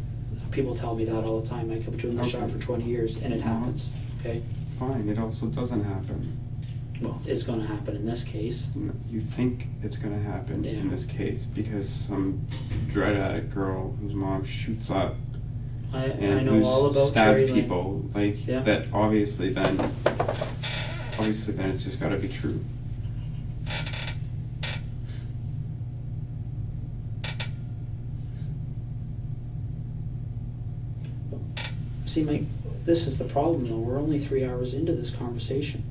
Speaker 3: people tell me that all the time. I've been doing this job for 20 years, and it happens. Okay.
Speaker 2: Fine. It also doesn't happen.
Speaker 3: Well, it's going to happen in this case.
Speaker 2: No, you think it's going to happen in this case because some drug addict girl whose mom shoots up
Speaker 3: I
Speaker 2: and
Speaker 3: know all about
Speaker 2: stabbed
Speaker 3: Tori Lynn.
Speaker 2: people that. Obviously, then it's just got to be true.
Speaker 3: See, Mike, this is the problem, though. We're only 3 hours into this conversation.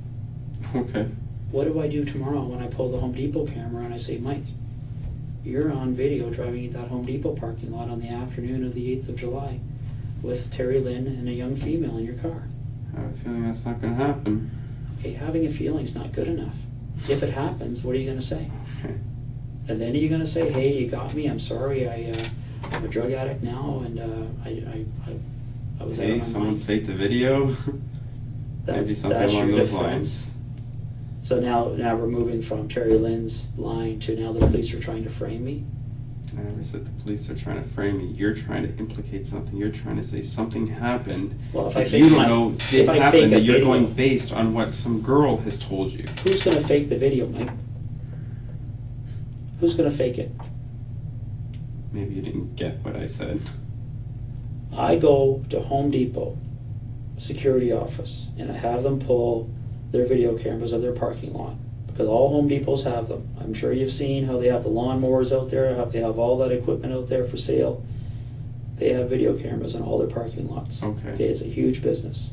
Speaker 2: Okay.
Speaker 3: What do I do tomorrow when I pull the Home Depot camera and I say, Mike, you're on video driving at that Home Depot parking lot on the afternoon of the 8th of July with Terry Lynn and a young female in your car?
Speaker 2: I have a feeling that's not going to happen.
Speaker 3: Okay, having a feeling's not good enough. If it happens, what are you going to say?
Speaker 2: Okay.
Speaker 3: And then are you going to say, hey, you got me, I'm sorry, I'm a drug addict now, and I was out
Speaker 2: Hey,
Speaker 3: of my
Speaker 2: someone
Speaker 3: mind.
Speaker 2: faked the video? Maybe something
Speaker 3: that's
Speaker 2: along
Speaker 3: your
Speaker 2: those
Speaker 3: defense.
Speaker 2: lines.
Speaker 3: So now we're moving from Terry Lynn's line to now the police are trying to frame me?
Speaker 2: I never said the police are trying to frame me. You're trying to implicate something. You're trying to say something happened.
Speaker 3: Well, if I
Speaker 2: you
Speaker 3: fake
Speaker 2: don't
Speaker 3: my-
Speaker 2: know
Speaker 3: if
Speaker 2: it
Speaker 3: I fake
Speaker 2: happened,
Speaker 3: a
Speaker 2: that you're
Speaker 3: video-
Speaker 2: going based on what some girl has told you.
Speaker 3: Who's going to fake the video, Mike? Who's going to fake it?
Speaker 2: Maybe you didn't get what I said.
Speaker 3: I go to Home Depot security office and I have them pull their video cameras of their parking lot, because all Home Depots have them. I'm sure you've seen how they have the lawnmowers out there, how they have all that equipment out there for sale. They have video cameras in all their parking lots.
Speaker 2: Okay.
Speaker 3: It's a huge business.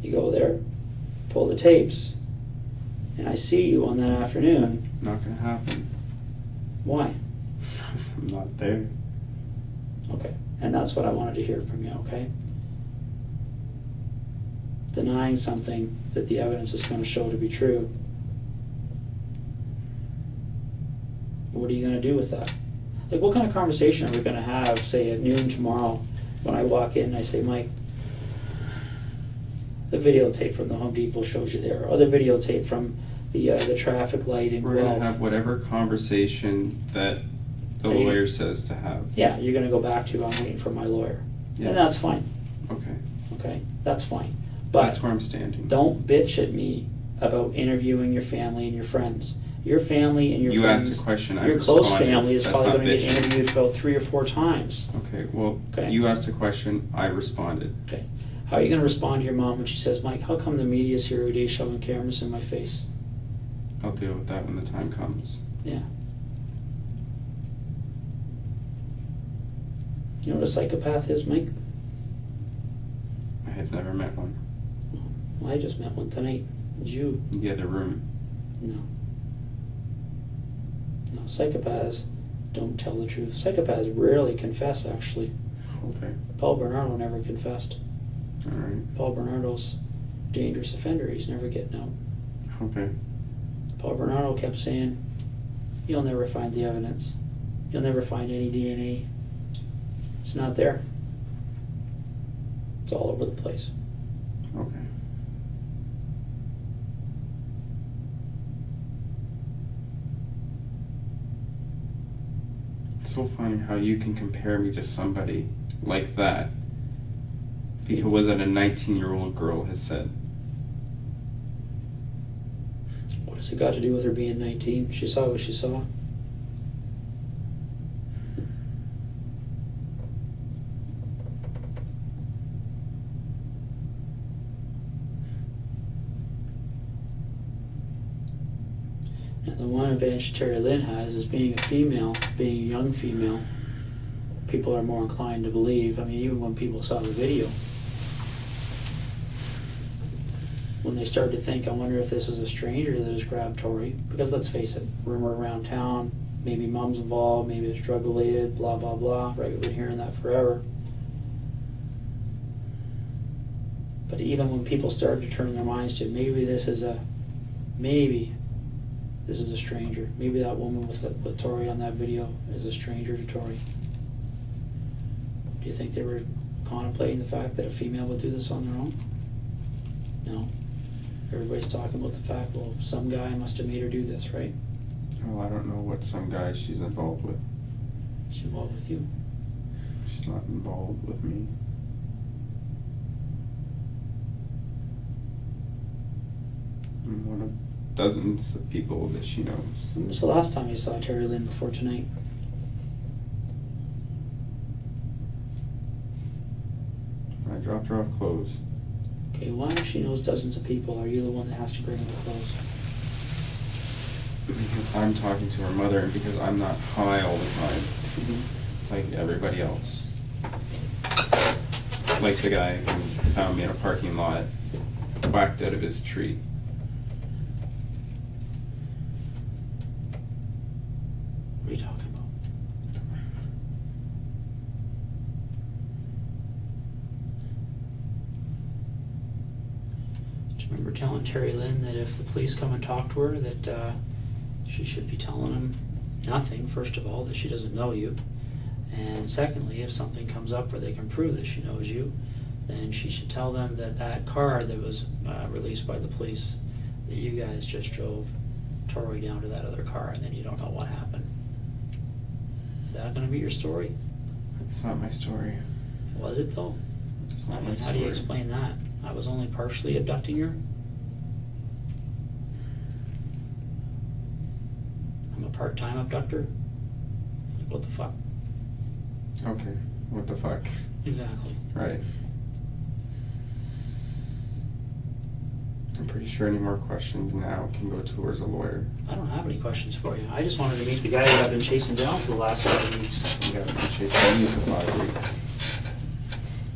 Speaker 3: You go there, pull the tapes. and I see you on that afternoon,
Speaker 2: Not gonna happen.
Speaker 3: why?
Speaker 2: I'm not there.
Speaker 3: Okay, and that's what I wanted to hear from you, okay? Denying something that the evidence is going to show to be true. What are you going to do with that? Like, what kind of conversation are we going to have, say, at noon tomorrow when I walk in and I say, Mike, the videotape from the Home Depot shows you there, or the videotape from the traffic light in
Speaker 2: We're gonna
Speaker 3: Guelph.
Speaker 2: have whatever conversation that the
Speaker 3: Are you-
Speaker 2: lawyer says to have.
Speaker 3: Yeah, you're going to go back to, I'm waiting for my lawyer.
Speaker 2: Yes.
Speaker 3: And that's fine,
Speaker 2: Okay.
Speaker 3: okay? That's fine. But
Speaker 2: That's where I'm standing.
Speaker 3: don't bitch at me about interviewing your family and your friends. Your family and your
Speaker 2: You
Speaker 3: friends,
Speaker 2: asked a question, I
Speaker 3: your close
Speaker 2: responded.
Speaker 3: family is
Speaker 2: That's
Speaker 3: probably
Speaker 2: not
Speaker 3: going to get
Speaker 2: bitching.
Speaker 3: interviewed about 3 or 4 times.
Speaker 2: Okay, well,
Speaker 3: Okay.
Speaker 2: you asked a question, I responded.
Speaker 3: Okay, how are you going to respond to your mom when she says, "Mike, how come the media's here every day shoving cameras in my face?"
Speaker 2: I'll deal with that when the time comes.
Speaker 3: Yeah. You know what a psychopath is, Mike?
Speaker 2: I have never met one.
Speaker 3: Well, I just met one tonight. It's you.
Speaker 2: In the other room.
Speaker 3: No. No, psychopaths don't tell the truth. Psychopaths rarely confess, actually.
Speaker 2: Okay,
Speaker 3: Paul Bernardo never confessed.
Speaker 2: alright,
Speaker 3: Paul Bernardo's dangerous offender. He's never getting out.
Speaker 2: okay.
Speaker 3: Paul Bernardo kept saying, "You'll never find the evidence. You'll never find any DNA. It's not there. It's all over the place."
Speaker 2: Okay. It's so funny how you can compare me to somebody like that because what a 19-year-old girl has said.
Speaker 3: What has it got to do with her being 19? She saw what she saw. And the one advantage Terry Lynn has is being a female, being a young female. People are more inclined to believe. I mean, even when people saw the video, when they started to think, I wonder if this is a stranger that has grabbed Tori. Because let's face it, rumor around town, maybe mom's involved, maybe it's drug related, blah, blah, blah. Right, we've been hearing that forever. But even when people started to turn their minds to maybe this is a stranger. Maybe that woman with Tori on that video is a stranger to Tori. Do you think they were contemplating the fact that a female would do this on their own? No. Everybody's talking about the fact, well, some guy must have made her do this, right?
Speaker 2: Well, I don't know what some guy she's involved with.
Speaker 3: She's involved with you.
Speaker 2: She's not involved with me. I'm one of dozens of people that she knows.
Speaker 3: When was the last time you saw Terry Lynn before tonight?
Speaker 2: I dropped her off clothes.
Speaker 3: Okay, why if she knows dozens of people, are you the one that has to bring her the clothes?
Speaker 2: Because I'm talking to her mother and because I'm not high all the time, like everybody else. Like the guy who found me in a parking lot, whacked out of his tree.
Speaker 3: What are you talking about? Do you remember telling Terry Lynn that if the police come and talk to her, that she should be telling them nothing, first of all, that she doesn't know you, and secondly, if something comes up where they can prove that she knows you, then she should tell them that that car that was released by the police, that you guys just drove Tori down to that other car, and then you don't know what happened. Is that going to be your story?
Speaker 2: It's not my story.
Speaker 3: Was it though?
Speaker 2: It's
Speaker 3: I
Speaker 2: not my
Speaker 3: mean,
Speaker 2: story.
Speaker 3: how do you explain that? I was only partially abducting her? I'm a part-time abductor? What the fuck?
Speaker 2: Okay, what the fuck?
Speaker 3: Exactly.
Speaker 2: Right. I'm pretty sure any more questions now can go towards a lawyer.
Speaker 3: I don't have any questions for you. I just wanted to meet the guy that I've been chasing down for the last 5 weeks.
Speaker 2: You haven't been chasing me for 5 weeks.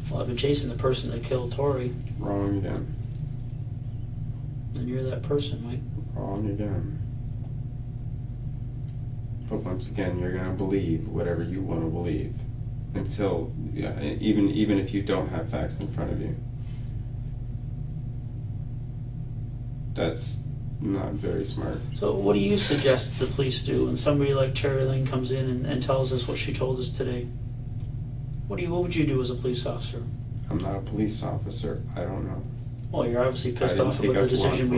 Speaker 3: Well, I've been chasing the person that killed Tori,
Speaker 2: Wrong again.
Speaker 3: and you're that person, Mike.
Speaker 2: wrong again. But once again, you're gonna believe whatever you want to believe, until even if you don't have facts in front of you. That's not very smart.
Speaker 3: So what do you suggest the police do when somebody like Terry Lane comes in and tells us what she told us today? What would you do as a police officer?
Speaker 2: I'm not a police officer. I don't know.
Speaker 3: Well, you're obviously pissed
Speaker 2: I didn't
Speaker 3: off
Speaker 2: think
Speaker 3: about
Speaker 2: I
Speaker 3: the
Speaker 2: was law
Speaker 3: decision we